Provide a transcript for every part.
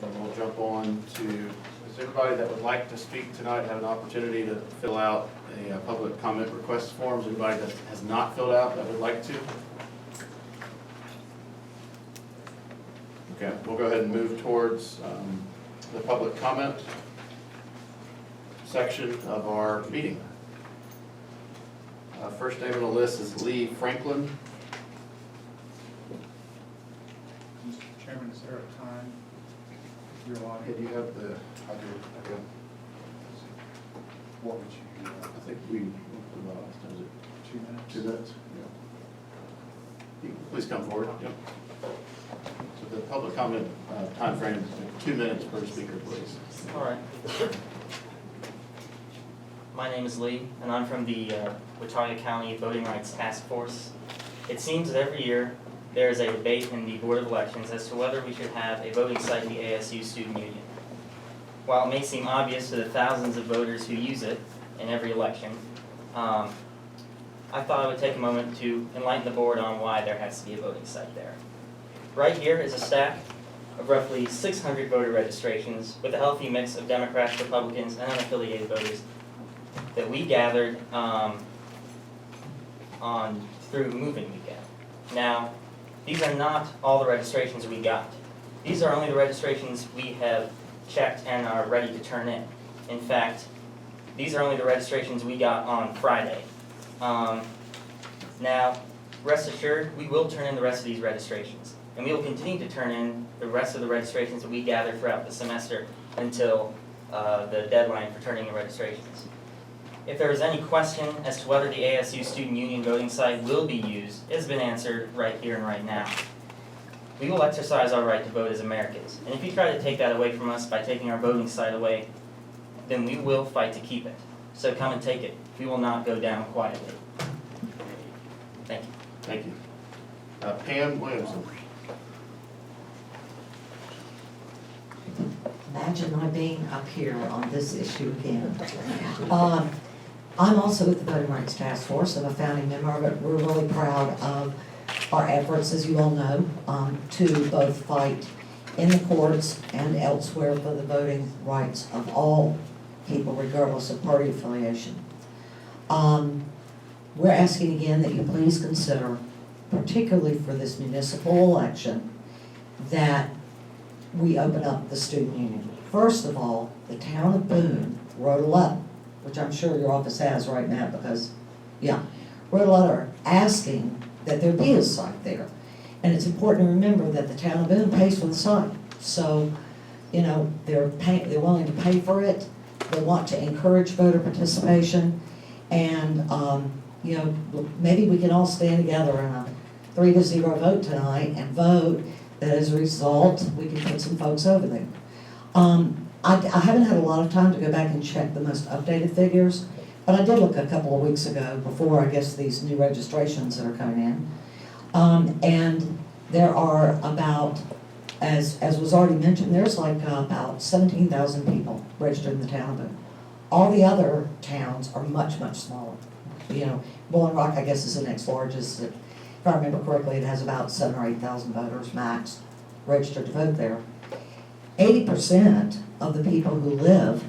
And we'll jump on to, does everybody that would like to speak tonight have an opportunity to fill out a public comment request forms? Anybody that has not filled out that would like to? Okay, we'll go ahead and move towards the public comment section of our meeting. First name on the list is Lee Franklin. Mr. Chairman, is there a time you're allowed? Do you have the, I do, okay. What would you do? I think we, last time, is it 2 minutes? 2 minutes? Yeah. Please come forward. Yep. So the public comment time frame is 2 minutes per speaker, please. All right. My name is Lee, and I'm from the Watauga County Voting Rights Task Force. It seems that every year there is a debate in the Board of Elections as to whether we should have a voting site in the ASU Student Union. While it may seem obvious to the thousands of voters who use it in every election, I thought I would take a moment to enlighten the board on why there has to be a voting site there. Right here is a stack of roughly 600 voter registrations with a healthy mix of Democrats, Republicans, and unaffiliated voters that we gathered through moving weekend. Now, these are not all the registrations we got. These are only the registrations we have checked and are ready to turn in. In fact, these are only the registrations we got on Friday. Now, rest assured, we will turn in the rest of these registrations. And we will continue to turn in the rest of the registrations that we gather throughout the semester until the deadline for turning in registrations. If there is any question as to whether the ASU Student Union voting site will be used, it has been answered right here and right now. We will exercise our right to vote as Americans, and if you try to take that away from us by taking our voting site away, then we will fight to keep it. So come and take it. We will not go down quietly. Thank you. Thank you. Pam Williamson. Imagine my being up here on this issue again. I'm also with the Voting Rights Task Force. I'm a founding member of it. We're really proud of our efforts, as you all know, to both fight in the courts and elsewhere for the voting rights of all people, regardless of party affiliation. We're asking again that you please consider, particularly for this municipal election, that we open up the student union. First of all, the town of Boone wrote a letter, which I'm sure your office has right now because, wrote a letter asking that there be a site there. And it's important to remember that the town of Boone pays for the site. So, they're willing to pay for it. They want to encourage voter participation. And, maybe we can all stand together in a 3-0 vote tonight and vote that as a result, we can put some folks over there. I haven't had a lot of time to go back and check the most updated figures, but I did look a couple of weeks ago before, I guess, these new registrations that are coming in. And there are about, as was already mentioned, there's like about 17,000 people registered in the town of Boone. All the other towns are much, much smaller. Bowling Rock, I guess, is the next largest. If I remember correctly, it has about 7,000 or 8,000 voters max registered to vote there. 80% of the people who live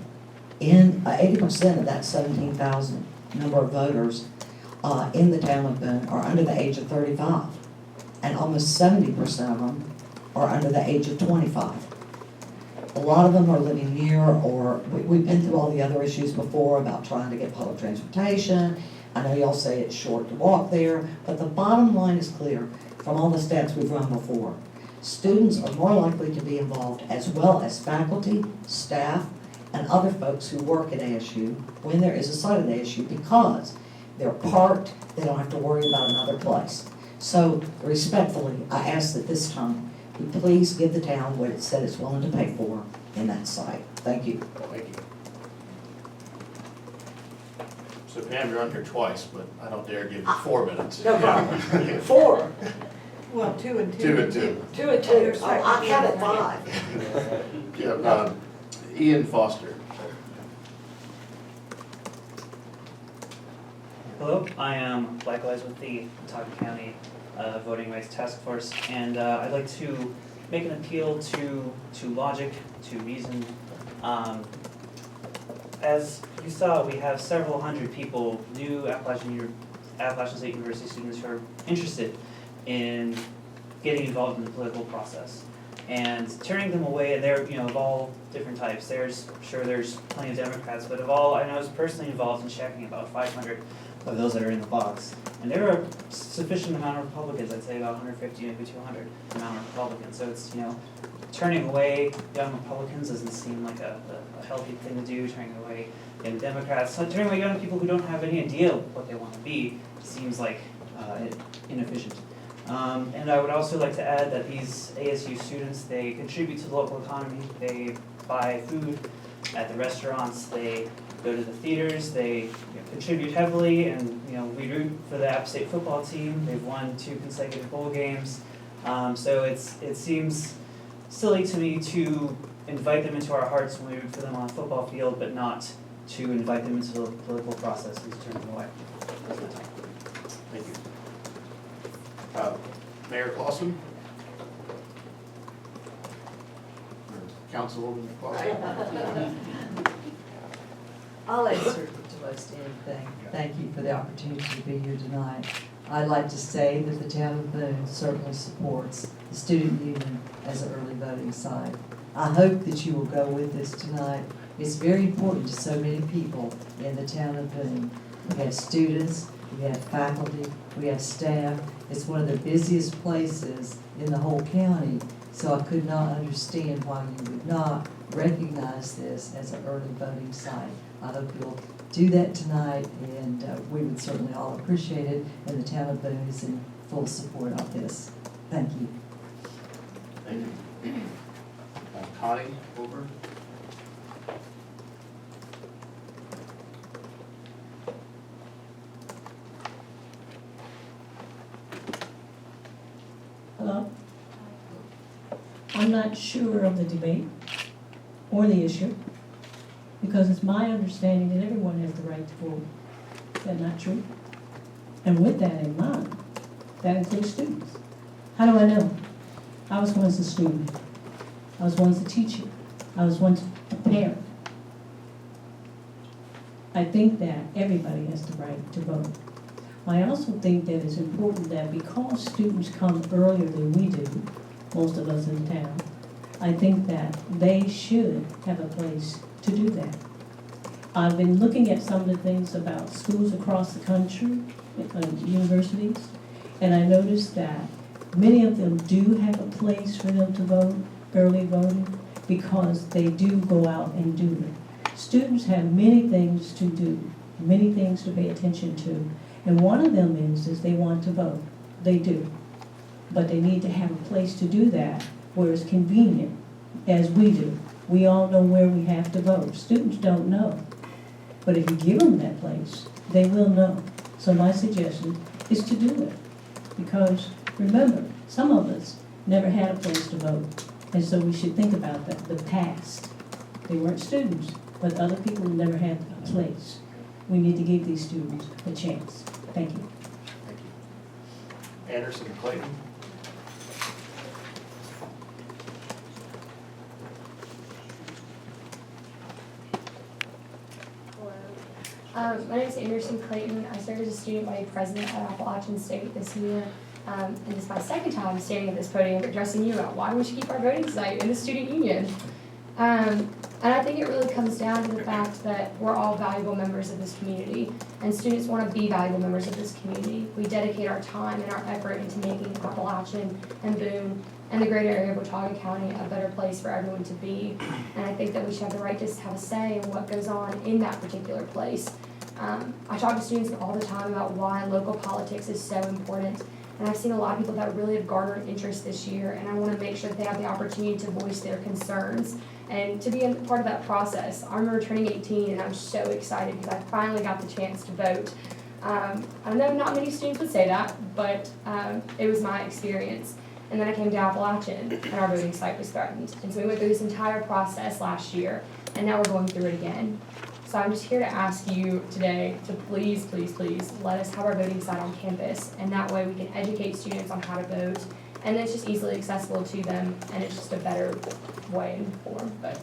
in, 80% of that 17,000 number of voters in the town of Boone are under the age of 35. And almost 70% of them are under the age of 25. A lot of them are living near, or we've been through all the other issues before about trying to get public transportation. I know y'all say it's short to walk there, but the bottom line is clear from all the stats we've run before. Students are more likely to be involved, as well as faculty, staff, and other folks who work at ASU when there is a site at ASU because they're parked, they don't have to worry about another place. So respectfully, I ask that this time we please give the town what it said it's willing to pay for in that site. Thank you. Thank you. So Pam, you're on here twice, but I don't dare give you 4 minutes. No problem. 4. Well, 2 and 2. 2 and 2. 2 and 2. Oh, I counted 5. Yeah, Ian Foster. Hello, I am likewise with the Watauga County Voting Rights Task Force, and I'd like to make an appeal to logic, to reason. As you saw, we have several hundred people, new Appalachian State University students who are interested in getting involved in the political process. And turning them away, and they're, of all different types. There's plenty of Democrats, but I was personally involved in checking about 500 of those that are in the box. And there are a sufficient amount of Republicans, I'd say about 150, maybe 200 amount of Republicans. So it's, turning away young Republicans doesn't seem like a healthy thing to do, turning away young Democrats. So turning away young people who don't have any idea what they want to be seems like inefficient. And I would also like to add that these ASU students, they contribute to the local economy. They buy food at the restaurants, they go to the theaters, they contribute heavily, and we root for the App State football team. They've won 2 consecutive bowl games. So it seems silly to me to invite them into our hearts when we root for them on a football field, but not to invite them into the political process and to turn them away. That's my time. Thank you. Mayor Clausen? Or Councilwoman Clausen? I'll answer to most anything. Thank you for the opportunity to be here tonight. I'd like to say that the town of Boone certainly supports the student union as an early voting site. I hope that you will go with us tonight. It's very important to so many people in the town of Boone. We have students, we have faculty, we have staff. It's one of the busiest places in the whole county, so I could not understand why you would not recognize this as an early voting site. I hope you'll do that tonight, and we would certainly all appreciate it, and the town of Boone is in full support of this. Thank you. Thank you. Connie, over. Hello? I'm not sure of the debate or the issue, because it's my understanding that everyone has the right to vote. Is that not true? And with that in mind, that includes students. How do I know? I was once a student. I was once a teacher. I was once a parent. I think that everybody has the right to vote. I also think that it's important that because students come earlier than we do, most of us in town, I think that they should have a place to do that. I've been looking at some of the things about schools across the country, universities, and I noticed that many of them do have a place for them to vote, early voting, because they do go out and do it. Students have many things to do, many things to pay attention to, and one of them is they want to vote. They do. But they need to have a place to do that where it's convenient, as we do. We all know where we have to vote. Students don't know. But if you give them that place, they will know. So my suggestion is to do it. Because remember, some of us never had a place to vote. And so we should think about the past. They weren't students, but other people never had a place. We need to give these students a chance. Thank you. Thank you. Anderson and Clayton? Hello. My name is Anderson Clayton. I served as a student body president at Appalachian State this year. And this is my second time standing at this podium addressing you about why we should keep our voting site in the student union. And I think it really comes down to the fact that we're all valuable members of this community, and students want to be valuable members of this community. We dedicate our time and our effort into making Appalachian and Boone and the greater area of Watauga County a better place for everyone to be. And I think that we should have the right to have a say in what goes on in that particular place. I talk to students all the time about why local politics is so important. And I've seen a lot of people that really have garnered interest this year, and I want to make sure that they have the opportunity to voice their concerns and to be a part of that process. I remember turning 18, and I'm so excited because I finally got the chance to vote. I know not many students would say that, but it was my experience. And then I came to Appalachian, and our voting site was threatened. And so we went through this entire process last year, and now we're going through it again. So I'm just here to ask you today to please, please, please let us have our voting site on campus, and that way we can educate students on how to vote and it's just easily accessible to them, and it's just a better way and form. But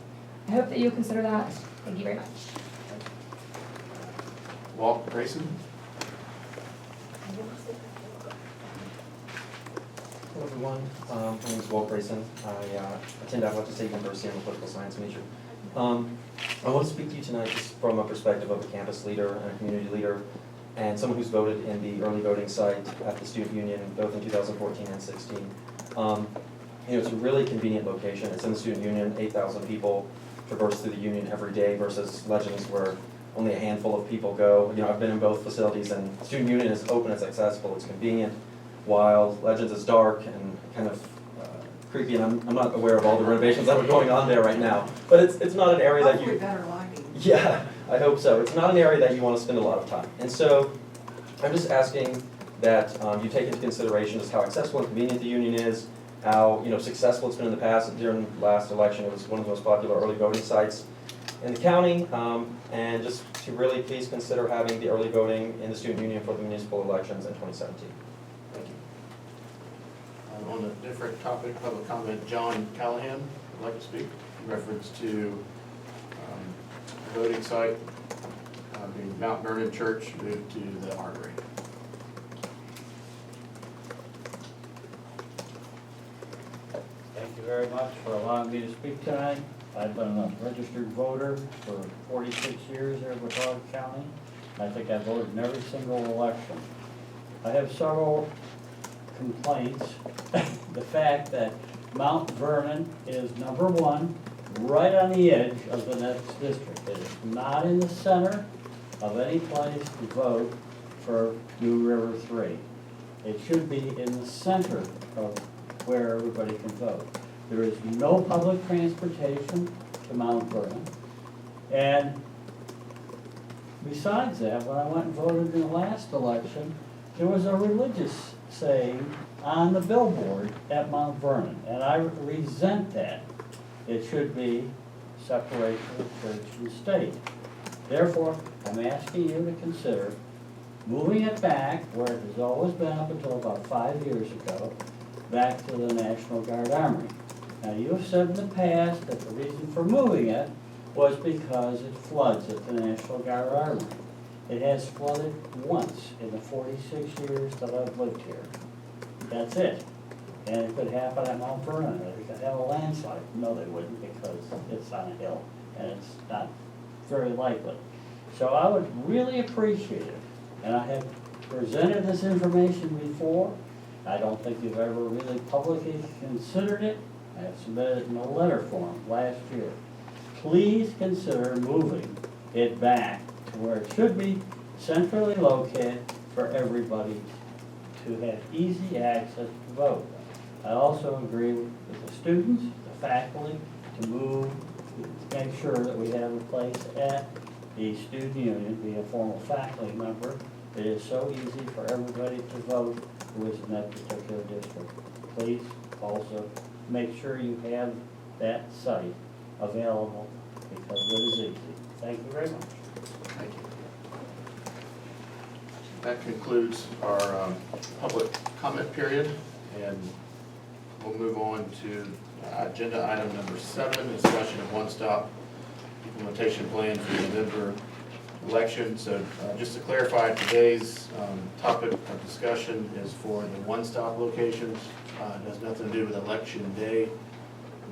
I hope that you'll consider that. Thank you very much. Walt Grayson? Hello everyone, my name is Walt Grayson. I attend Appalachian State University. I'm a political science major. I want to speak to you tonight just from a perspective of a campus leader and a community leader and someone who's voted in the early voting site at the student union both in 2014 and 16. It's a really convenient location. It's in the student union. 8,000 people traverse through the union every day versus Legends where only a handful of people go. I've been in both facilities, and student union is open, it's accessible, it's convenient, while Legends is dark and kind of creepy, and I'm not aware of all the renovations that are going on there right now. But it's not an area that Hopefully you... better lighting. Yeah, I hope so. It's not an area that you want to spend a lot of time. And so I'm just asking that you take into consideration just how accessible and convenient the union is, how successful it's been in the past. During the last election, it was one of the most popular early voting sites in the county, and just to really please consider having the early voting in the student union for the municipal elections in 2017. Thank you. On a different topic, public comment, John Callahan would like to speak in reference to voting site being Mount Vernon Church moved to the Artery. Thank you very much for allowing me to speak tonight. I've been a registered voter for 46 years here in Watauga County. I think I voted in every single election. I have several complaints. The fact that Mount Vernon is #1, right on the edge of the next district. It is not in the center of any place to vote for New River 3. It should be in the center of where everybody can vote. There is no public transportation to Mount Vernon. And besides that, when I went and voted in the last election, there was a religious saying on the billboard at Mount Vernon, and I resent that. It should be separation of church and state. Therefore, I'm asking you to consider moving it back where it has always been up until about 5 years ago, back to the National Guard Armory. Now, you have said in the past that the reason for moving it was because it floods at the National Guard Armory. It has flooded once in the 46 years that I've lived here. That's it. And it could happen at Mount Vernon. They could have a landslide. No, they wouldn't, because it's on a hill and it's not very likely. So I would really appreciate it. And I have presented this information before. I don't think you've ever really publicly considered it. I have submitted it in a letter form last year. Please consider moving it back to where it should be, centrally located for everybody to have easy access to vote. I also agree with the students, the faculty, to move, to make sure that we have a place at the student union, be a formal faculty member. It is so easy for everybody to vote who is in that particular district. Please also make sure you have that site available because it is easy. Thank you very much. Thank you. That concludes our public comment period, and we'll move on to agenda item number 7, discussion of one-stop implementation plan for the November election. So just to clarify, today's topic of discussion is for the one-stop locations. It has nothing to do with election day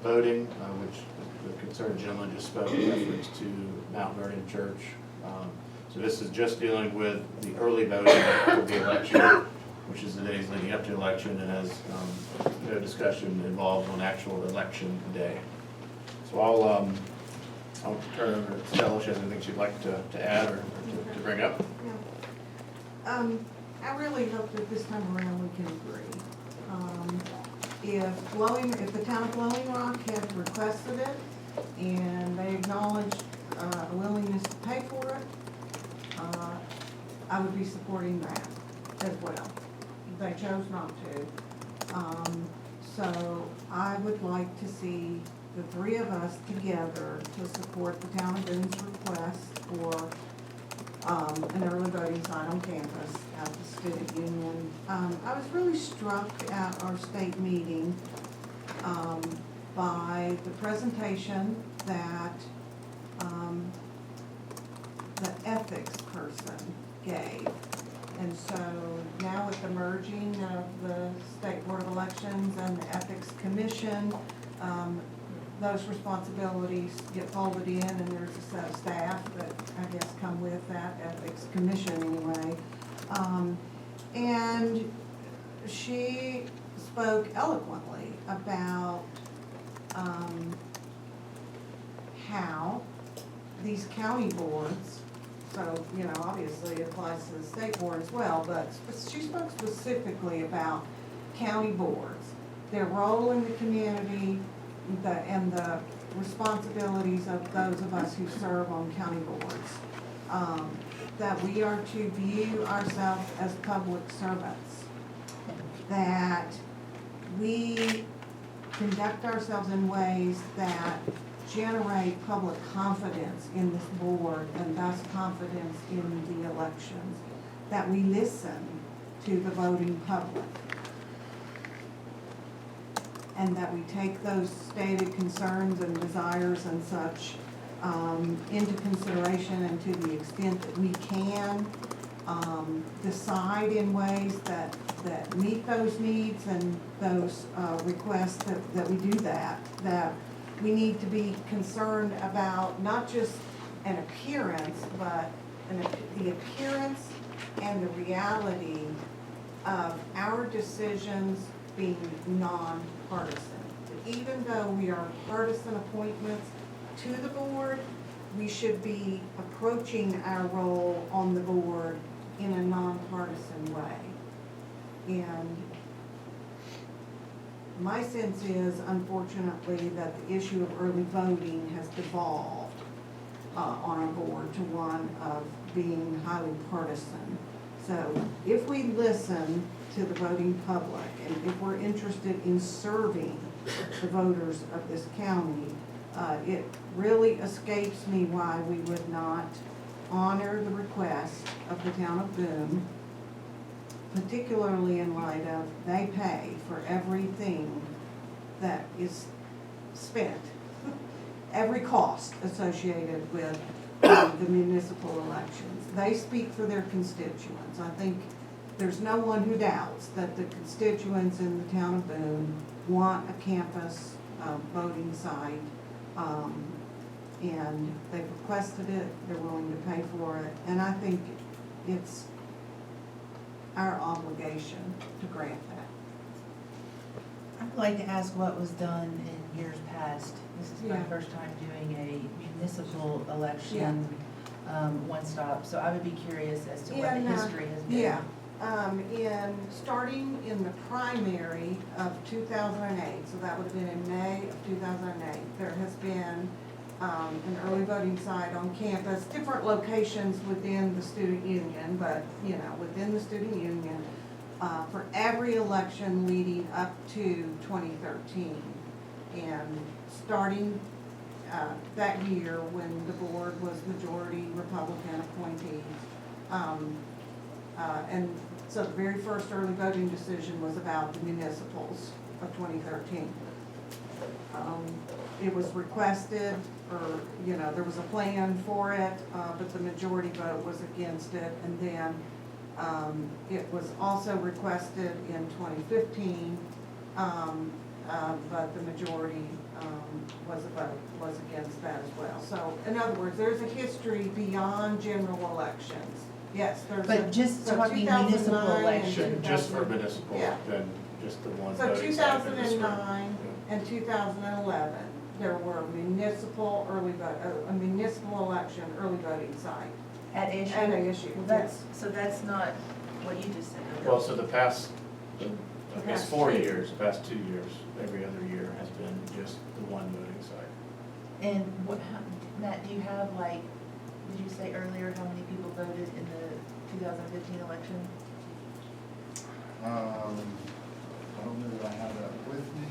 voting, which the concerned gentleman just spoke in reference to Mount Vernon Church. So this is just dealing with the early voting for the election, which is the days leading up to election, and has no discussion involved on actual election day. So I'll turn it over to Stella if she has anything she'd like to add or to bring up. Yeah. I really hope that this time around we can agree. If the town of Blowing Rock had requested it and they acknowledged a willingness to pay for it, I would be supporting that as well. They chose not to. So I would like to see the three of us together to support the town of Boone's request for an early voting site on campus at the student union. I was really struck at our state meeting, by the presentation that, the ethics person gave. And so now with the merging of the State Board of Elections and the Ethics Commission, those responsibilities get folded in, and there's a set of staff that I guess come with that Ethics Commission anyway. And she spoke eloquently about how these county boards, so, you know, obviously it applies to the state board as well, but she spoke specifically about county boards, their role in the community, and the responsibilities of those of us who serve on county boards. That we are to view ourselves as public servants, that we conduct ourselves in ways that generate public confidence in this board and thus confidence in the elections, that we listen to the voting public, and that we take those stated concerns and desires and such into consideration, and to the extent that we can decide in ways that meet those needs and those requests, that we do that we need to be concerned about not just an appearance, but the appearance and the reality of our decisions being nonpartisan. Even though we are partisan appointments to the board, we should be approaching our role on the board in a nonpartisan way. And my sense is, unfortunately, that the issue of early voting has devolved on our board to one of being highly partisan. So if we listen to the voting public, and if we're interested in serving the voters of this county, it really escapes me why we would not honor the request of the town of Boone, particularly in light of they pay for everything that is spent, every cost associated with the municipal elections. They speak for their constituents. I think there's no one who doubts that the constituents in the town of Boone want a campus voting site, and they've requested it, they're willing to pay for it, and I think it's our obligation to grant that. I'd like to ask what was done in years past. This is my Yeah. first time doing a municipal election, one stop, so I would be curious as to what the history has been. Yeah, starting in the primary of 2008, so that would have been in May of 2008, there has been an early voting site on campus, different locations within the student union, but, you know, within the student union, for every election leading up to 2013. And starting that year, when the board was majority Republican appointees, and so the very first early voting decision was about the municipals of 2013. It was requested, or, you know, there was a plan for it, but the majority vote was against it. And then it was also requested in 2015, but the majority was against that as well. So, in other words, there's a history beyond general elections. Yes, there's a. But just so talking 2009 municipal and election. Just for 2000 municipal, Yeah. then just the one So voting site. for this 2009 and 2011, there were municipal a municipal election early voting site At issue? at ASU. Well, so that's not what you just said. Well, so the past, I guess, 4 years, the past 2 years, every other year has been just the one voting site. And what, Matt, do you have like, did you say earlier how many people voted in the 2015 election? I don't know that I have that with me.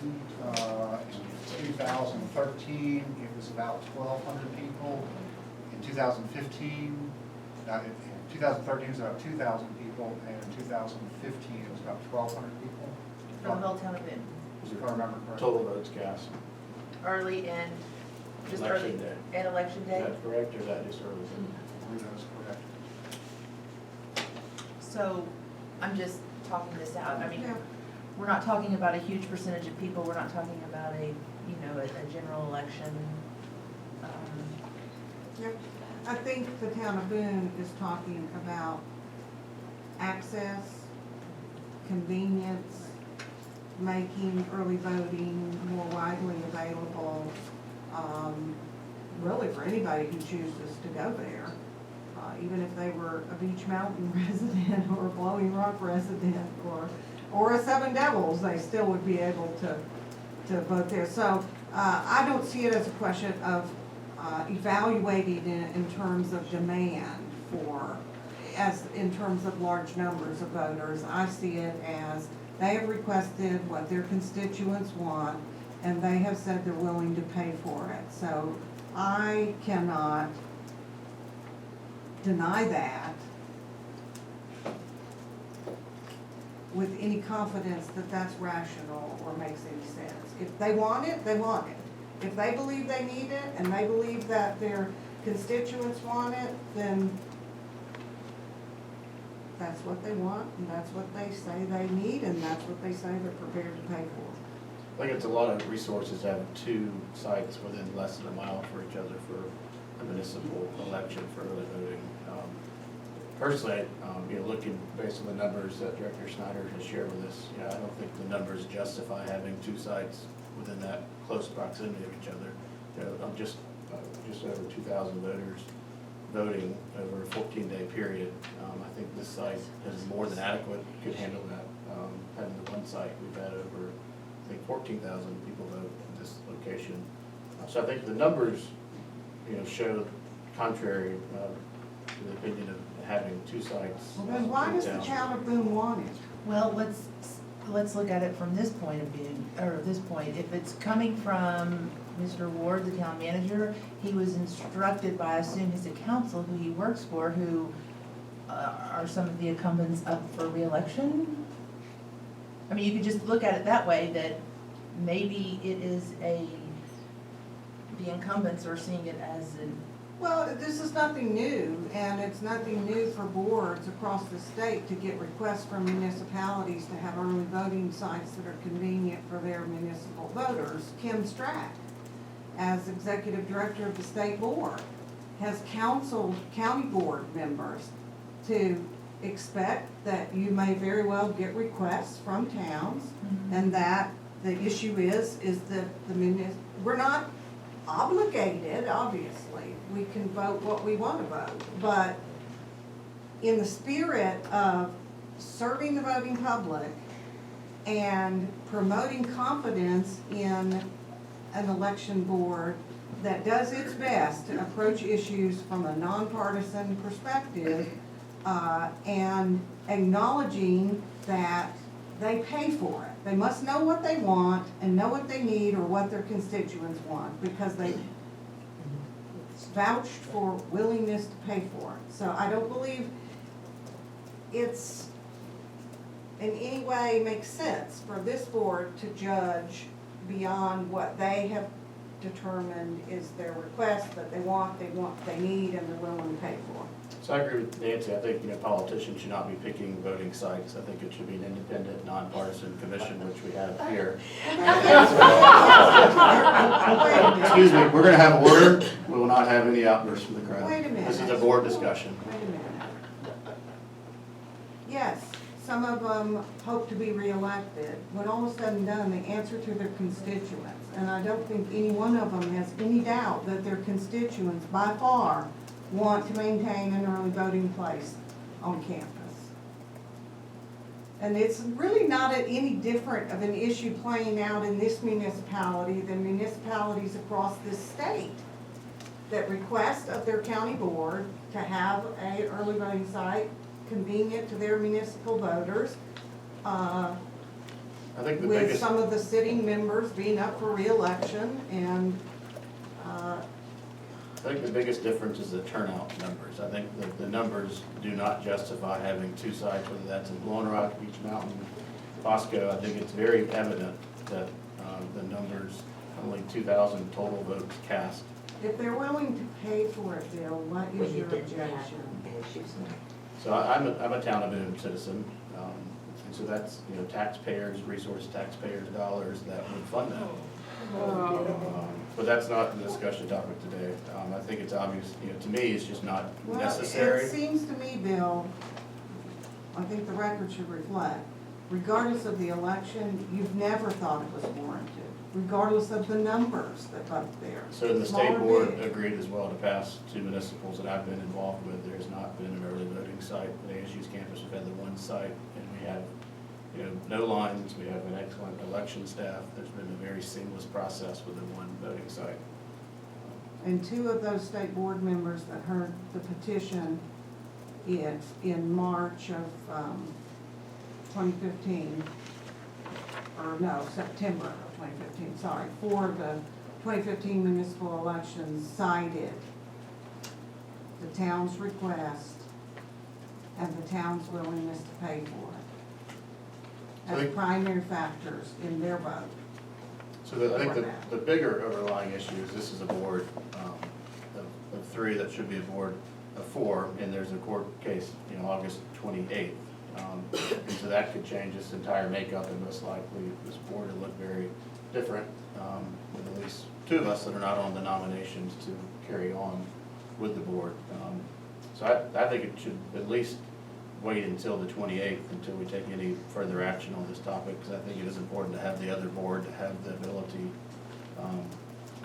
In 2013, it was about 1,200 people. In 2015, In 2013, it was about 2,000 people, and in 2015, it was about 1,200 people, For the whole town of Boone, if I remember correctly. Total votes cast. early and, just Election early, day. and election Is day. that correct, or is that just early? I believe that is correct. So, I'm just talking this out, I mean, Yeah. we're not talking about a huge percentage of people, we're not talking about a, you know, a general election. Yep. I think the town of Boone is talking about access, convenience, making early voting more widely available, really for anybody who chooses to go there. Even if they were a Beach Mountain resident or a Blowing Rock resident or a Seven Devils, they still would be able to vote there. So I don't see it as a question of evaluating it in terms of demand in terms of large numbers of voters. I see it as they have requested what their constituents want, and they have said they're willing to pay for it. So I cannot deny that with any confidence that that's rational or makes any sense. If they want it, they want it. If they believe they need it and they believe that their constituents want it, then that's what they want and that's what they say they need and that's what they say they're prepared to pay for. I think it's a lot of resources to have two sites within less than a mile for each other for a municipal election for early voting. Personally, looking based on the numbers that Director Snyder has shared with us, I don't think the numbers justify having two sites within that close proximity of each other. Just over 2,000 voters voting over a 14-day period. I think this site is more than adequate, could handle that. Having the one site, we've had over, I think, 14,000 people vote in this location. So I think the numbers, show contrary to the opinion of having two sites. Well, then why does the town of Boone want it? Well, let's look at it from this point of view, or this point. If it's coming from Mr. Ward, the town manager, he was instructed by, I assume, his council, who he works for, who are some of the incumbents up for reelection. I mean, you could just look at it that way, that maybe it is the incumbents are seeing it as an. Well, this is nothing new, and it's nothing new for boards across the state to get requests from municipalities to have early voting sites that are convenient for their municipal voters. Kim Strack, as executive director of the state board, has counseled county board members to expect that you may very well get requests from towns, and that the issue is that we're not obligated, obviously. We can vote what we want to vote, but in the spirit of serving the voting public and promoting confidence in an election board that does its best to approach issues from a nonpartisan perspective, and acknowledging that they pay for it. They must know what they want and know what they need or what their constituents want, because they vouched for willingness to pay for it. So I don't believe it's in any way makes sense for this board to judge beyond what they have determined is their request that they want, they need, and they're willing to pay for. So I agree with Nancy. I think, politicians should not be picking voting sites. I think it should be an independent, nonpartisan commission, which we have here. Excuse me, we're gonna have order. We will not have any outbursts from the crowd. Wait a minute. This is a board discussion. Wait a minute. Yes, some of them hope to be reelected. When all is said and done, they answer to their constituents. And I don't think any one of them has any doubt that their constituents, by far, want to maintain an early voting place on campus. And it's really not any different of an issue playing out in this municipality than municipalities across this state that request of their county board to have a early voting site convenient to their municipal voters, I think the with biggest, some of the sitting members being up for reelection, and I think the biggest difference is the turnout numbers. I think that the numbers do not justify having two sites, whether that's in Blowing Rock, Beach Mountain, Bosco. I think it's very evident that the numbers, only 2,000 total votes cast. If they're willing to pay for it, Bill, what is your objection? So I'm a town of Boone citizen, and so that's, you know, taxpayers, resource taxpayers' dollars that would fund that. But that's not the discussion topic today. I think it's obvious, you know, to me, it's just not Well, necessary. it seems to me, Bill, I think the record should reflect, regardless of the election, you've never thought it was warranted, regardless of the numbers that vote there. So the Small state or board big. agreed as well to pass two municipals that I've been involved with. There's not been an early voting site at ASU's campus. We've had the one site, and we have, you know, no lines. We have an excellent election staff. There's been a very seamless process with the one voting site. And two of those state board members that heard the petition in March of 2015, or no, September of 2015, sorry, for the 2015 municipal elections cited the town's request and the town's willingness to pay for it as primary factors in their vote. So I think the bigger overlying issue is this is a board of three that should be a board of four, and there's a court case, you know, August 28th. And so that could change this entire makeup, and most likely this board will look very different, with at least two of us that are not on the nominations to carry on with the board. So I think it should at least wait until the 28th until we take any further action on this topic, because I think it is important to have the other board to have the ability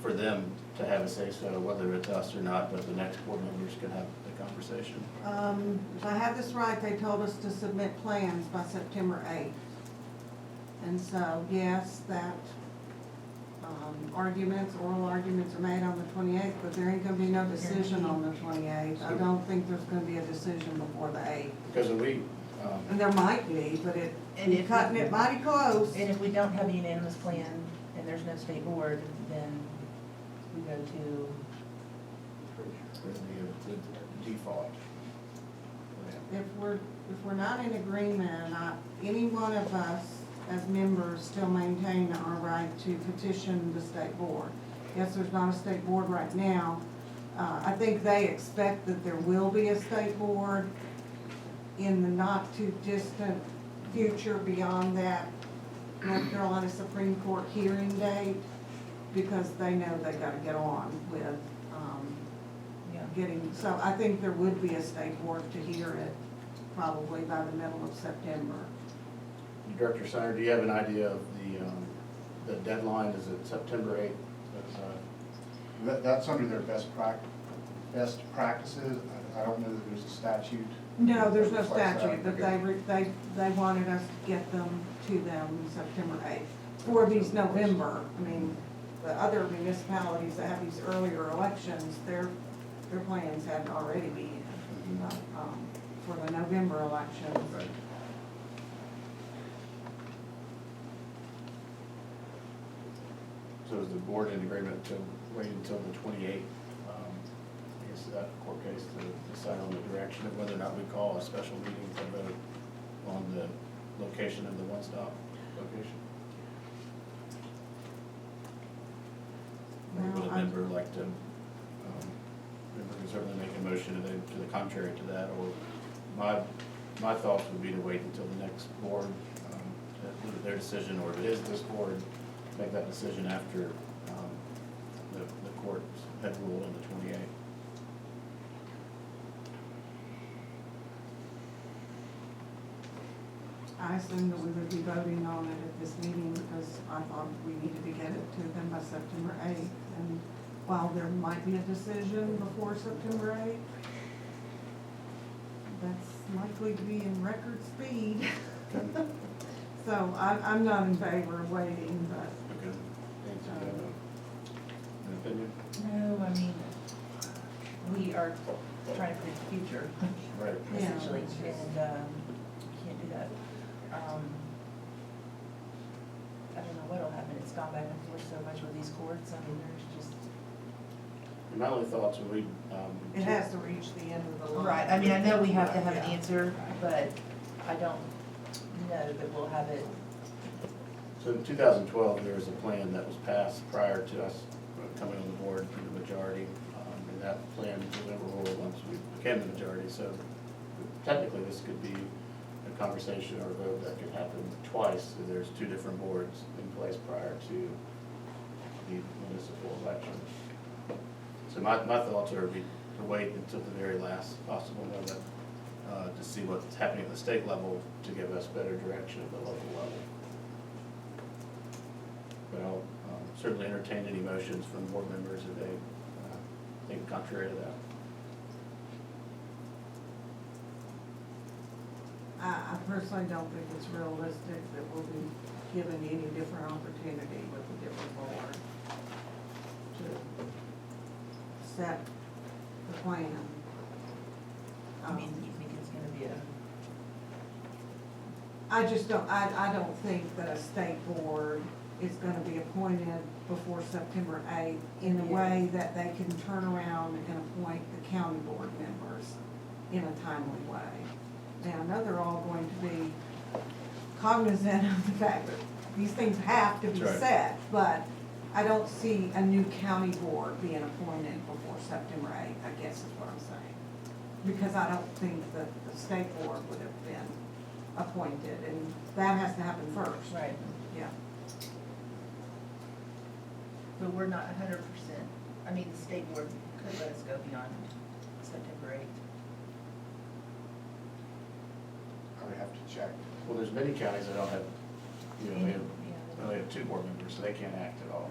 for them to have a say-so, whether it's us or not, but the next board members can have the conversation. If I have this right, they told us to submit plans by September 8th. And so, yes, that oral arguments are made on the 28th, but there ain't gonna be no decision on the 28th. I don't think there's gonna be a decision before the 8th. Because when we, And there might be, but And you're if cutting we- it mighty close. And if we don't have a unanimous plan and there's no state board, then we go to, the default. If we're not in agreement, any one of us as members still maintain our right to petition the state board. Yes, there's not a state board right now. I think they expect that there will be a state board in the not too distant future beyond that North Carolina Supreme Court hearing date, because they know they gotta get on with, getting, so I think there would be a state board to hear it probably by the middle of September. Director Center, do you have an idea of the deadline? Is it September 8th? That's under their best practices. I don't know that there's a statute. No, there's no that reflects statute, but that. they wanted us to get them to them September 8th for these November. I mean, the other municipalities that have these earlier elections, their plans had already been, for the November elections. Right. So is the board in agreement to wait until the 28th, I guess that court case, to decide on the direction of whether or not we call a special meeting to vote on the location of the one-stop location? Or would a member like to, member can certainly make a motion to the contrary to that, or my thoughts would be to wait until the next board, their decision, or if it is this board, make that decision after the courts had ruled on the 28th. I assumed that we would be voting on it at this meeting because I thought we needed to get it to them by September 8th. And while there might be a decision before September 8th, that's likely to be in record speed. So I'm not in favor of waiting, but. Okay. Nancy, do you have an opinion? no, I mean, we are trying to predict the future, Right. Yeah. essentially, and, can't do that. I don't know what'll happen, it's gone back and forth so much with these courts, I mean, there's just, My only thoughts when we, It has to reach the end of the line. Right, I mean, I know we have to have an Yeah. answer, but I don't know that we'll have it. so in 2012, there was a plan that was passed prior to us coming on the board to the majority. And that plan was overruled once we became the majority. So technically, this could be a conversation or a vote that could happen twice. So there's two different boards in place prior to the municipal election. So my thoughts are to wait until the very last possible moment to see what's happening at the state level to give us better direction at the local level. But I'll certainly entertain any motions from board members if they think contrary to that. I personally don't think it's realistic that we'll be given any different opportunity with a different board to set the plan. I mean, you think it's gonna be a, I just don't, I don't think that a state board is gonna be appointed before September 8th in a way that they can turn around and appoint the county board members in a timely way. Now, I know they're all going to be cognizant of the fact that these things have to be That's right. set, but I don't see a new county board being appointed before September 8th, I guess is what I'm saying. Because I don't think that the state board would have been appointed, and that has to happen first. right, Yeah. but we're not 100%, I mean, the state board could let us go beyond September 8th. I would have to check. Well, there's many counties that don't have, you know, they have, Yeah. only have two board members, so they can't act at all.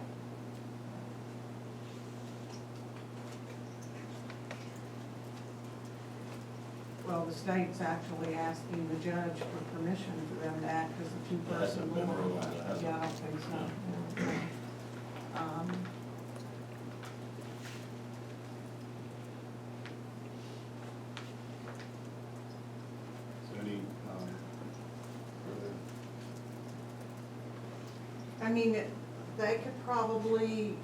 Well, the state's actually asking the judge for permission for them to act as a That two-person hasn't been board. ruled out, has it? Yeah, I don't think so. Yeah. So any, further? I mean, they could probably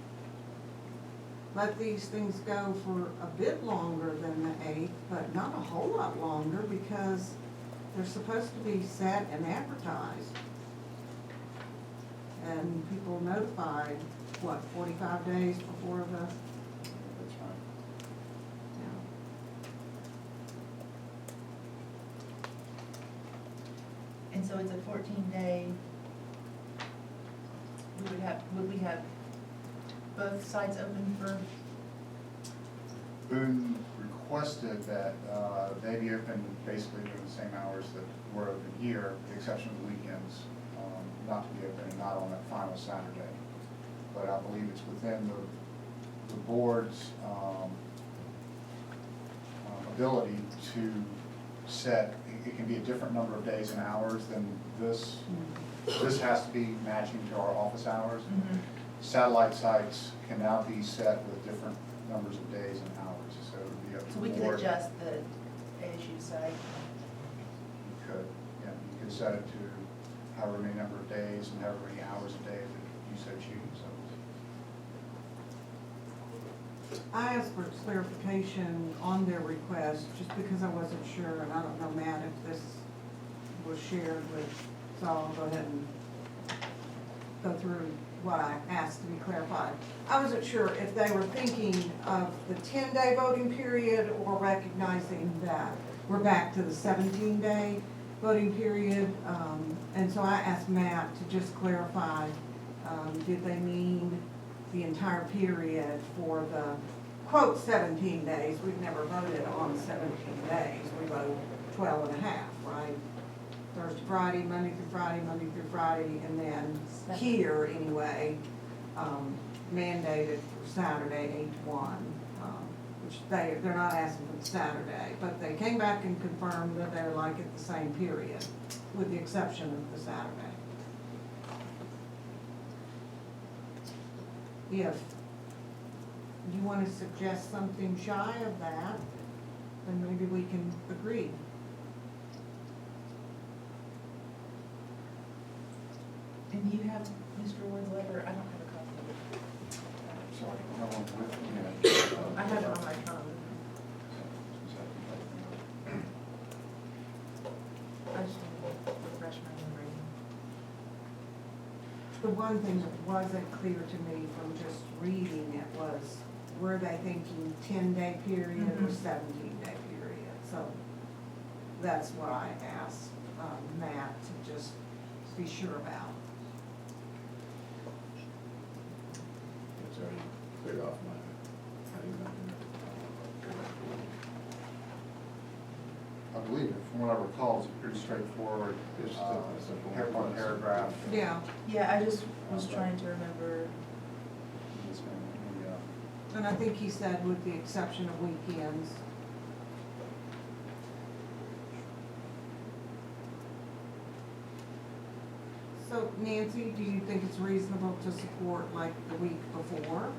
let these things go for a bit longer than the 8th, but not a whole lot longer because they're supposed to be set and advertised. And people notified, what, 45 days before the, That's fine. yeah. And so it's a 14-day, would we have both sites open for, Boone requested that they be open basically during the same hours that we're open here, with the exception of the weekends, not to be open and not on that final Saturday. But I believe it's within the board's ability to set, it can be a different number of days and hours than this. This has to be matching to our office hours. Satellite sites can now be set with different numbers of days and hours, so it would be up to so we the could board. adjust the ASU site? You could, yeah, you could set it to however many number of days and however many hours a day that you so choose, so. I asked for clarification on their request, just because I wasn't sure, and I don't know, Matt, if this was shared with, so I'll go ahead and go through what I asked to be clarified. I wasn't sure if they were thinking of the 10-day voting period or recognizing that we're back to the 17-day voting period. And so I asked Matt to just clarify, did they mean the entire period for the, quote, 17 days? We've never voted on 17 days. We vote 12 and a half, right? Thursday, Friday, Monday through Friday, Monday through Friday, and then here, anyway, mandated for Saturday, 8 to 1, which they're not asking for the Saturday, but they came back and confirmed that they're like at the same period, with the exception of the Saturday. If you want to suggest something shy of that, then maybe we can agree. And you have Mr. Ward's letter, I don't have a copy of it. Sorry, no one with me. have it on my phone. I just want to refresh my memory. The one thing that wasn't clear to me from just reading it was, were they thinking 10-day period or Mhm. 17-day period? So that's what I asked Matt to just be sure about. It's already cleared off my. I believe it, from what I recall, it's pretty straightforward, just one paragraph. Yeah, Yeah, I just was trying to remember. and I think he said with the exception of weekends. So Nancy, do you think it's reasonable to support like the week before?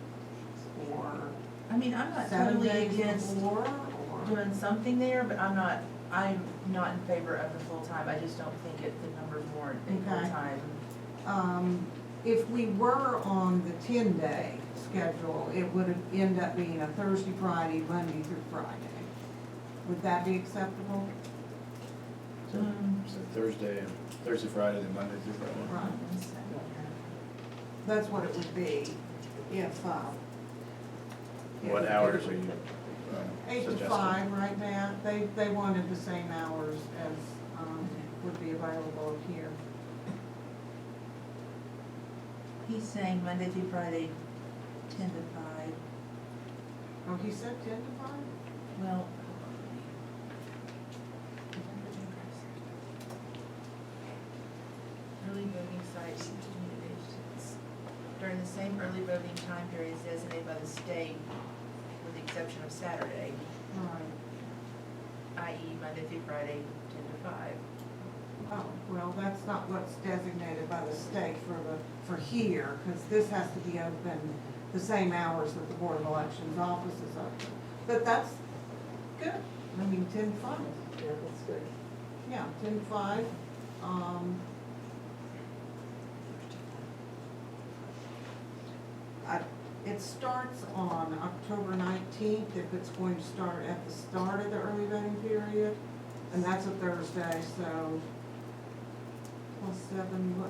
Or I mean, I'm not 7 totally days against before, or? doing something there, but I'm not in favor of the full-time. I just don't think the numbers warrant a Okay. full-time. If we were on the 10-day schedule, it would end up being a Thursday, Friday, Monday through Friday. Would that be acceptable? So Thursday, Friday, then Monday through Friday. Right. One second That's what it would be if, What hours are you 8 to suggesting? 5, right, Matt? They wanted the same hours as, would be available here. He's saying Monday through Friday, 10 to 5. Oh, he said 10 to 5? Well. Early voting sites during the same early voting time periods designated by the state, with the exception of Saturday, Right. i.e. Monday through Friday, 10 to 5. Oh, well, that's not what's designated by the state for here, because this has to be open the same hours that the Board of Elections office is open. But that's good. I mean, 10 to 5. Yeah, that's good. Yeah, 10 to 5. It starts on October 19th, if it's going to start at the start of the early voting period, and that's a Thursday, so plus 7,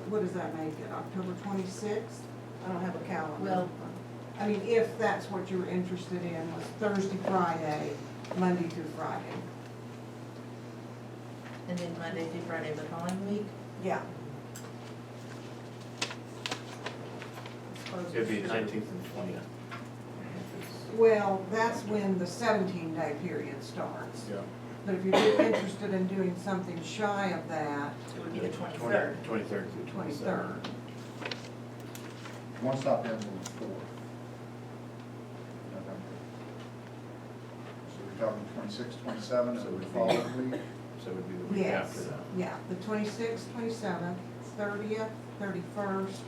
what does that make it, October 26th? I don't have a calendar. Well- I mean, if that's what you were interested in, was Thursday, Friday, Monday through Friday. And then Monday through Friday of the following week? Yeah. It'd be 19th and 20th. Well, that's when the 17-day period starts. Yeah. But if you're interested in doing something shy of that, It would be the 23rd. 23rd through 27th. 23rd. One stop ends on the 4th. November. So we're talking 26, 27, so the following week. So it would be the week after Yes, that. yeah, the 26th, 27th, 30th, 31st,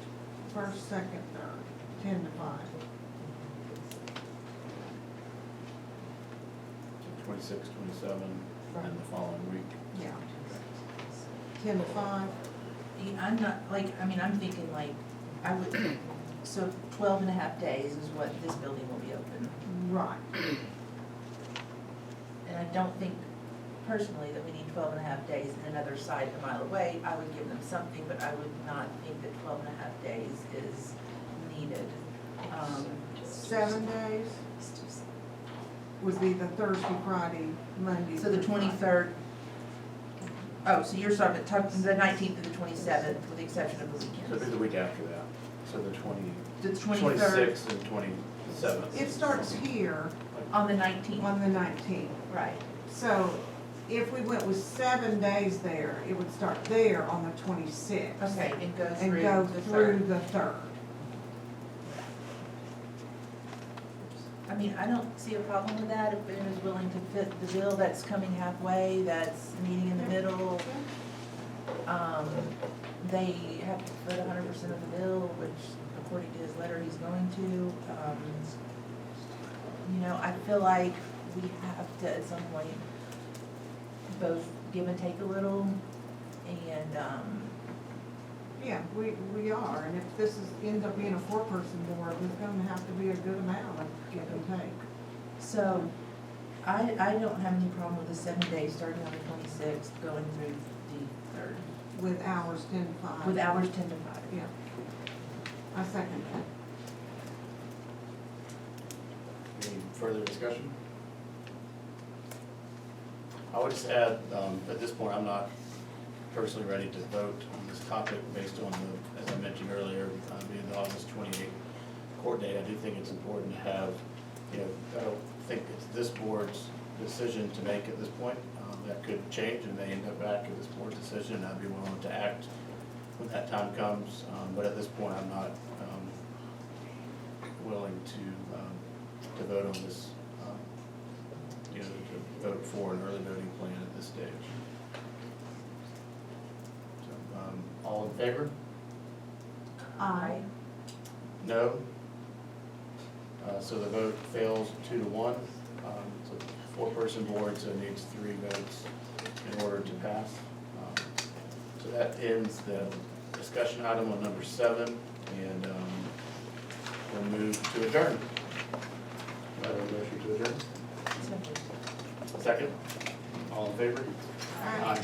1st, 2nd, 3rd, 10 to 5. 26, 27, and the following week. Yeah. 10 to 5. I'm not, I'm thinking I would, so 12 and a half days is what this building will be open. Right. And I don't think personally that we need 12 and a half days in another site a mile away. I would give them something, but I would not think that 12 and a half days is needed. 7 days would be the Thursday, Friday, Monday. So the through Friday. 23rd, oh, so you're talking the 19th to the 27th with the exception of the So it'd be weekends. the week after that. So the The 23rd 26th and 27th. It starts here on the 19th. on the 19th. Right. So if we went with 7 days there, it would start there on the 26th. Okay, and go And through go the through 3rd. the 3rd. I mean, I don't see a problem with that if Boone is willing to fit the bill that's coming halfway, that's meeting in the middle. They have to foot 100% of the bill, which according to his letter, he's going to. I feel like we have to at some point both give and take a little and, Yeah, we are, and if this ends up being a 4-person board, there's gonna have to be a good amount of give and take. So, I don't have any problem with the 7 days starting on the 26th, going through the 3rd, With hours 10 to 5. with hours 10 to 5. Yeah. I second that. Any further discussion? I would just add, at this point, I'm not personally ready to vote on this topic based on the, as I mentioned earlier, being the August 28th court date. I do think it's important to have, I don't think it's this board's decision to make at this point. That could change and may end up back at this board's decision, and I'd be willing to act when that time comes. But at this point, I'm not willing to vote on this, to vote for an early voting plan at this stage. So, all in favor? Aye. No? So the vote fails 2-1. It's a four-person board, so it needs 3 votes in order to pass. So that ends the discussion item on number 7, and we'll move to adjourn. Do I have a motion to adjourn? Second? All in favor? Aye.